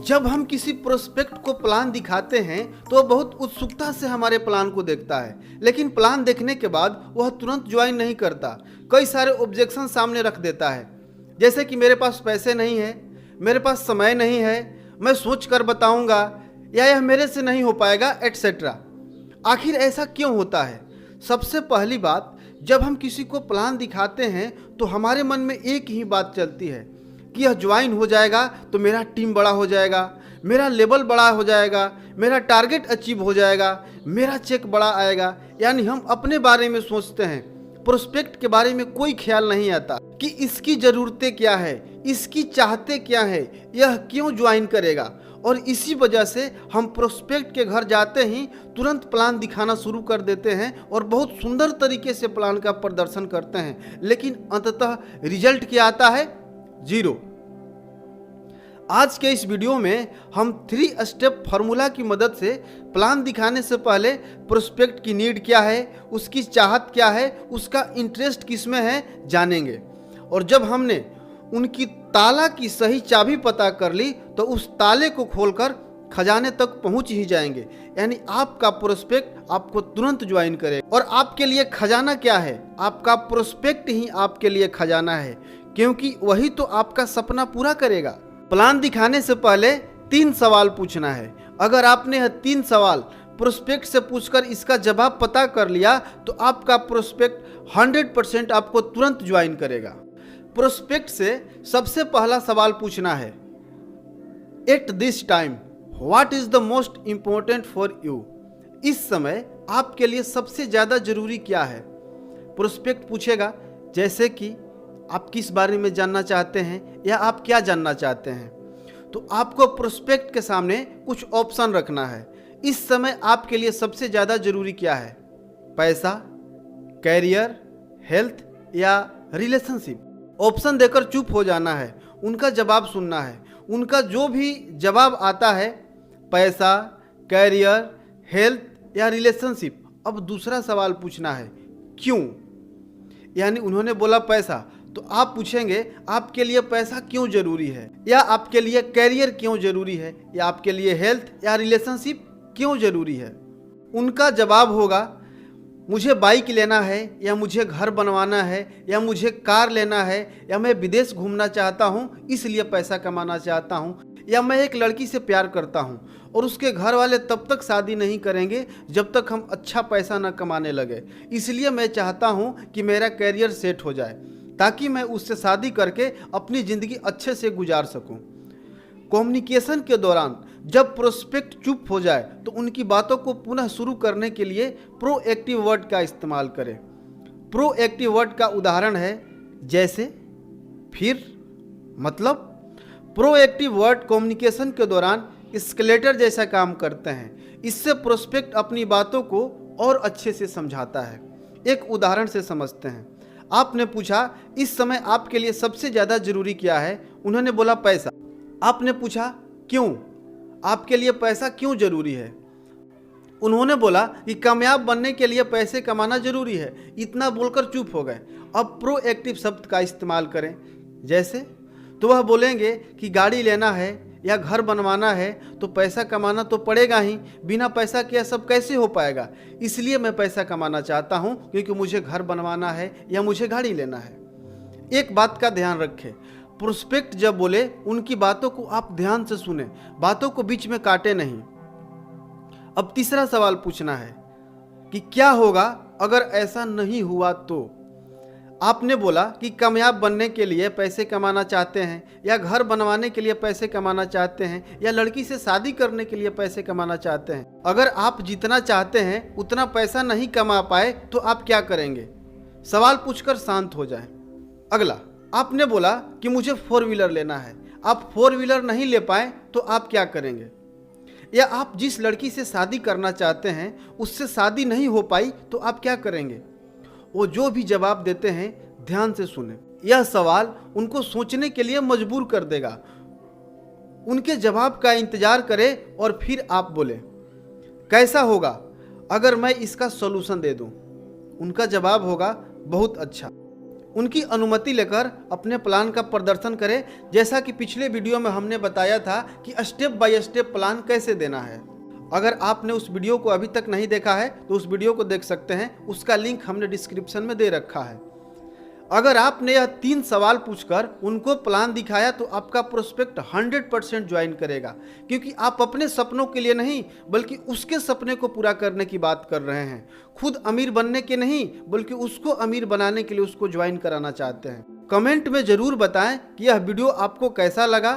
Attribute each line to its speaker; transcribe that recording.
Speaker 1: जब हम किसी प्रोस्पेक्ट को प्लान दिखाते हैं तो वह बहुत उत्सुकता से हमारे प्लान को देखता है, लेकिन प्लान देखने के बाद वह तुरंत ज्वाइन नहीं करता। कई सारे ऑब्जेक्शन सामने रख देता है, जैसे कि मेरे पास पैसे नहीं है, मेरे पास समय नहीं है, मैं सोच कर बताऊंगा, या यह मेरे से नहीं हो पाएगा, एटसेट्रा। आखिर ऐसा क्यों होता है? सबसे पहली बात, जब हम किसी को प्लान दिखाते हैं तो हमारे मन में एक ही बात चलती है कि यह ज्वाइन हो जाएगा तो मेरा टीम बड़ा हो जाएगा, मेरा लेवल बड़ा हो जाएगा, मेरा टारगेट अचीव हो जाएगा, मेरा चेक बड़ा आएगा। यानी हम अपने बारे में सोचते हैं, प्रोस्पेक्ट के बारे में कोई ख्याल नहीं आता कि इसकी ज़रूरतें क्या है, इसकी चाहते क्या है, यह क्यों ज्वाइन करेगा। और इसी वजह से हम प्रोस्पेक्ट के घर जाते ही तुरंत प्लान दिखाना शुरू कर देते हैं और बहुत सुंदर तरीके से प्लान का प्रदर्शन करते हैं, लेकिन अंततः रिजल्ट क्या आता है? 0। आज के इस वीडियो में हम 3 स्टेप फार्मूला की मदद से प्लान दिखाने से पहले प्रोस्पेक्ट की नीड क्या है, उसकी चाहत क्या है, उसका इंटरेस्ट किस में है, जानेंगे। और जब हमने उनकी ताला की सही चाबी पता कर ली तो उस ताले को खोलकर खजाने तक पहुंच ही जाएंगे। यानी आपका प्रोस्पेक्ट आपको तुरंत ज्वाइन करेगा। और आपके लिए खजाना क्या है? आपका प्रोस्पेक्ट ही आपके लिए खजाना है, क्योंकि वही तो आपका सपना पूरा करेगा। प्लान दिखाने से पहले 3 सवाल पूछना है। अगर आपने यह 3 सवाल प्रोस्पेक्ट से पूछकर इसका जवाब पता कर लिया तो आपका प्रोस्पेक्ट 100% आपको तुरंत ज्वाइन करेगा। प्रोस्पेक्ट से सबसे पहला सवाल पूछना है, at this time what is the most important for you? इस समय आपके लिए सबसे ज़्यादा जरूरी क्या है? प्रोस्पेक्ट पूछेगा, जैसे कि आप किस बारे में जानना चाहते हैं या आप क्या जानना चाहते हैं। तो आपको प्रोस्पेक्ट के सामने कुछ ऑप्शन रखना है। इस समय आपके लिए सबसे ज़्यादा जरूरी क्या है? पैसा, कैरियर, हेल्थ या रिलेशनशिप? ऑप्शन देकर चुप हो जाना है, उनका जवाब सुनना है। उनका जो भी जवाब आता है, पैसा, कैरियर, हेल्थ या रिलेशनशिप, अब दूसरा सवाल पूछना है, क्यों? यानी उन्होंने बोला पैसा, तो आप पूछेंगे आपके लिए पैसा क्यों जरूरी है, या आपके लिए कैरियर क्यों जरूरी है, या आपके लिए हेल्थ या रिलेशनशिप क्यों जरूरी है। उनका जवाब होगा, मुझे बाइक लेना है, या मुझे घर बनवाना है, या मुझे कार लेना है, या मैं विदेश घूमना चाहता हूँ इसलिए पैसा कमाना चाहता हूँ, या मैं एक लड़की से प्यार करता हूँ और उसके घर वाले तब तक शादी नहीं करेंगे जब तक हम अच्छा पैसा न कमाने लगे, इसलिए मैं चाहता हूँ कि मेरा कैरियर सेट हो जाए ताकि मैं उससे शादी करके अपनी ज़िंदगी अच्छे से गुजार सकूँ। कम्युनिकेशन के दौरान जब प्रोस्पेक्ट चुप हो जाए तो उनकी बातों को पुनः शुरू करने के लिए प्रोएक्टिव वर्ड का इस्तेमाल करें। प्रोएक्टिव वर्ड का उदाहरण है जैसे, फिर, मतलब। प्रोएक्टिव वर्ड कम्युनिकेशन के दौरान एस्केलेटर जैसा काम करते हैं। इससे प्रोस्पेक्ट अपनी बातों को और अच्छे से समझाता है। एक उदाहरण से समझते हैं। आपने पूछा, इस समय आपके लिए सबसे ज़्यादा जरूरी क्या है? उन्होंने बोला पैसा। आपने पूछा, क्यों? आपके लिए पैसा क्यों जरूरी है? उन्होंने बोला कि कामयाब बनने के लिए पैसे कमाना जरूरी है। इतना बोलकर चुप हो गए। अब प्रोएक्टिव शब्द का इस्तेमाल करें, जैसे, तो वह बोलेंगे कि गाड़ी लेना है या घर बनवाना है तो पैसा कमाना तो पड़ेगा ही, बिना पैसा के यह सब कैसे हो पाएगा, इसलिए मैं पैसा कमाना चाहता हूँ क्योंकि मुझे घर बनवाना है या मुझे गाड़ी लेना है। एक बात का ध्यान रखें, प्रोस्पेक्ट जब बोले उनकी बातों को आप ध्यान से सुने, बातों को बीच में काटे नहीं। अब तीसरा सवाल पूछना है कि क्या होगा अगर ऐसा नहीं हुआ तो? आपने बोला कि कामयाब बनने के लिए पैसे कमाना चाहते हैं, या घर बनवाने के लिए पैसे कमाना चाहते हैं, या लड़की से शादी करने के लिए पैसे कमाना चाहते हैं। अगर आप जितना चाहते हैं उतना पैसा नहीं कमा पाए तो आप क्या करेंगे? सवाल पूछकर शांत हो जाएं। अगला, आपने बोला कि मुझे 4 व्हीलर लेना है। आप 4 व्हीलर नहीं ले पाए तो आप क्या करेंगे? या आप जिस लड़की से शादी करना चाहते हैं उससे शादी नहीं हो पाई तो आप क्या करेंगे? वो जो भी जवाब देते हैं ध्यान से सुने। यह सवाल उनको सोचने के लिए मजबूर कर देगा। उनके जवाब का इंतजार करें और फिर आप बोले, कैसा होगा अगर मैं इसका सॉल्यूशन दे दूं? उनका जवाब होगा, बहुत अच्छा। उनकी अनुमति लेकर अपने प्लान का प्रदर्शन करें, जैसा कि पिछले वीडियो में हमने बताया था कि स्टेप बाय स्टेप प्लान कैसे देना है। अगर आपने उस वीडियो को अभी तक नहीं देखा है तो उस वीडियो को देख सकते हैं, उसका लिंक हमने डिस्क्रिप्शन में दे रखा है। अगर आपने यह 3 सवाल पूछकर उनको प्लान दिखाया तो आपका प्रोस्पेक्ट 100% ज्वाइन करेगा, क्योंकि आप अपने सपनों के लिए नहीं बल्कि उसके सपने को पूरा करने की बात कर रहे हैं। खुद अमीर बनने के नहीं बल्कि उसको अमीर बनाने के लिए उसको ज्वाइन कराना चाहते हैं। कमेंट में जरूर बताएं कि यह वीडियो आपको कैसा लगा